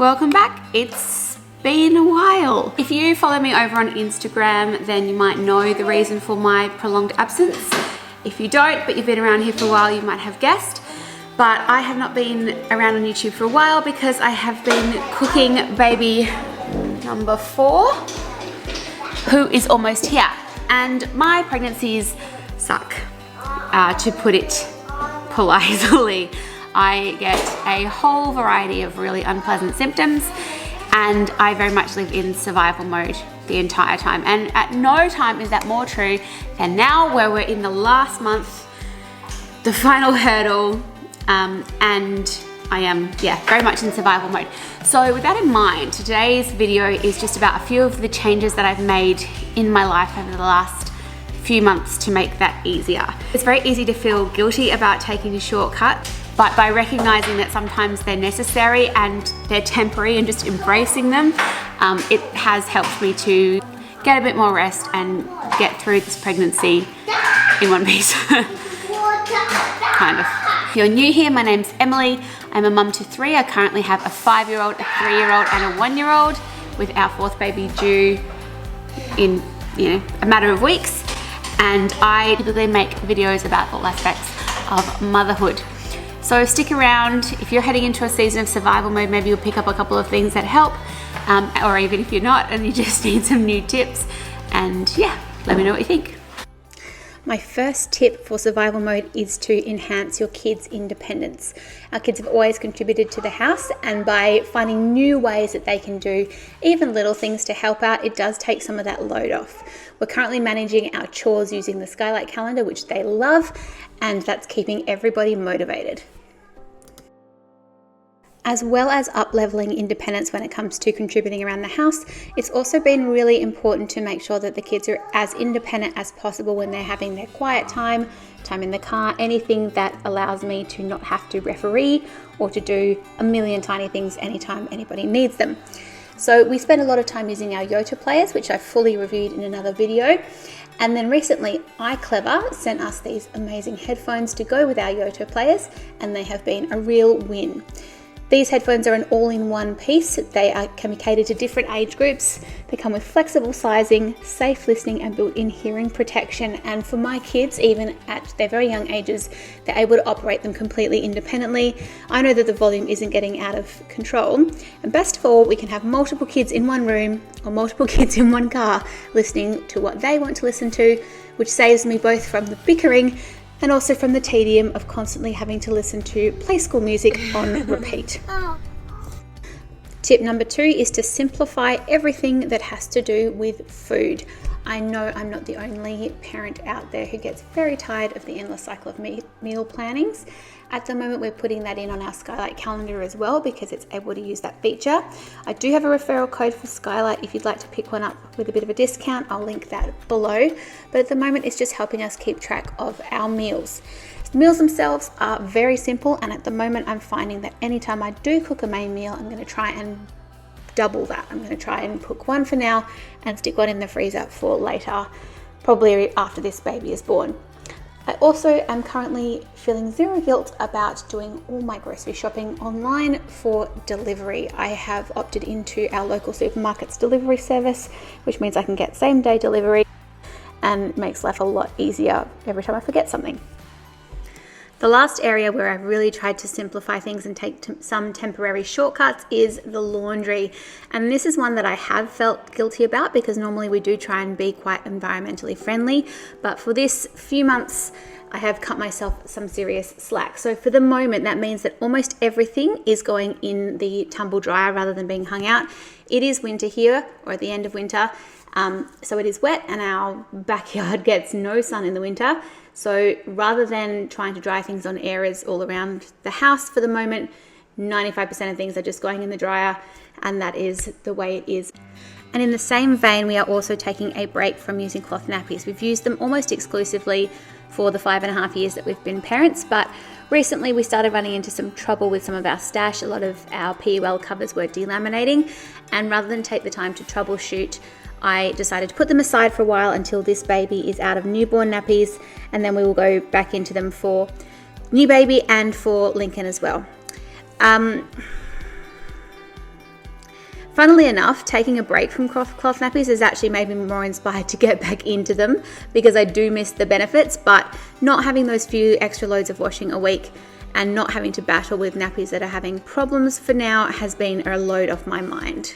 Welcome back. It's been a while. If you follow me over on Instagram, then you might know the reason for my prolonged absence. If you don't, but you've been around here for a while, you might have guessed. But I have not been around on YouTube for a while because I have been cooking baby number 4, who is almost here. And my pregnancies suck, to put it politely. I get a whole variety of really unpleasant symptoms, and I very much live in survival mode the entire time. And at no time is that more true than now, where we're in the last month, the final hurdle, and I am, very much in survival mode. So with that in mind, today's video is just about a few of the changes that I've made in my life over the last few months to make that easier. It's very easy to feel guilty about taking a shortcut, but by recognizing that sometimes they're necessary and they're temporary and just embracing them, it has helped me to get a bit more rest and get through this pregnancy in one piece. Kind of. If you're new here, my name's Emily. I'm a mum to 3. I currently have a 5-year-old, a 3-year-old and a 1-year-old, with our 4th baby due in a matter of weeks. And I typically make videos about all aspects of motherhood. So stick around. If you're heading into a season of survival mode, maybe you'll pick up a couple of things that help, or even if you're not and you just need some new tips. And let me know what you think. My first tip for survival mode is to enhance your kids' independence. Our kids have always contributed to the house, and by finding new ways that they can do even little things to help out, it does take some of that load off. We're currently managing our chores using the Skylight calendar, which they love, and that's keeping everybody motivated. As well as up-leveling independence when it comes to contributing around the house, it's also been really important to make sure that the kids are as independent as possible when they're having their quiet time in the car, anything that allows me to not have to referee or to do a million tiny things anytime anybody needs them. So we spend a lot of time using our Yotta players, which I fully reviewed in another video. And then recently, iClever sent us these amazing headphones to go with our Yotta players, and they have been a real win. These headphones are an all-in-one piece. They can be catered to different age groups. They come with flexible sizing, safe listening, and built-in hearing protection. And for my kids, even at their very young ages, they're able to operate them completely independently. I know that the volume isn't getting out of control. And best of all, we can have multiple kids in one room or multiple kids in one car listening to what they want to listen to, which saves me both from the bickering and also from the tedium of constantly having to listen to play school music on repeat. Tip number 2 is to simplify everything that has to do with food. I know I'm not the only parent out there who gets very tired of the endless cycle of meal plannings. At the moment, we're putting that in on our Skylight calendar as well because it's able to use that feature. I do have a referral code for Skylight if you'd like to pick one up with a bit of a discount. I'll link that below. But at the moment, it's just helping us keep track of our meals. The meals themselves are very simple, and at the moment, I'm finding that anytime I do cook a main meal, I'm going to try and double that. I'm going to try and cook one for now and stick one in the freezer for later, probably after this baby is born. I also am currently feeling zero guilt about doing all my grocery shopping online for delivery. I have opted into our local supermarket's delivery service, which means I can get same-day delivery and makes life a lot easier every time I forget something. The last area where I've really tried to simplify things and take some temporary shortcuts is the laundry. And this is one that I have felt guilty about because normally we do try and be quite environmentally friendly. But for this few months, I have cut myself some serious slack. So for the moment, that means that almost everything is going in the tumble dryer rather than being hung out. It is winter here, or at the end of winter. So it is wet and our backyard gets no sun in the winter. So rather than trying to dry things on airers all around the house for the moment, 95% of things are just going in the dryer, and that is the way it is. And in the same vein, we are also taking a break from using cloth nappies. We've used them almost exclusively for the 5.5 years that we've been parents, but recently we started running into some trouble with some of our stash. A lot of our PUL covers were delaminating, and rather than take the time to troubleshoot, I decided to put them aside for a while until this baby is out of newborn nappies, and then we will go back into them for new baby and for Lincoln as well. Funnily enough, taking a break from cloth nappies has actually made me more inspired to get back into them because I do miss the benefits, but not having those few extra loads of washing a week and not having to battle with nappies that are having problems for now has been a load off my mind.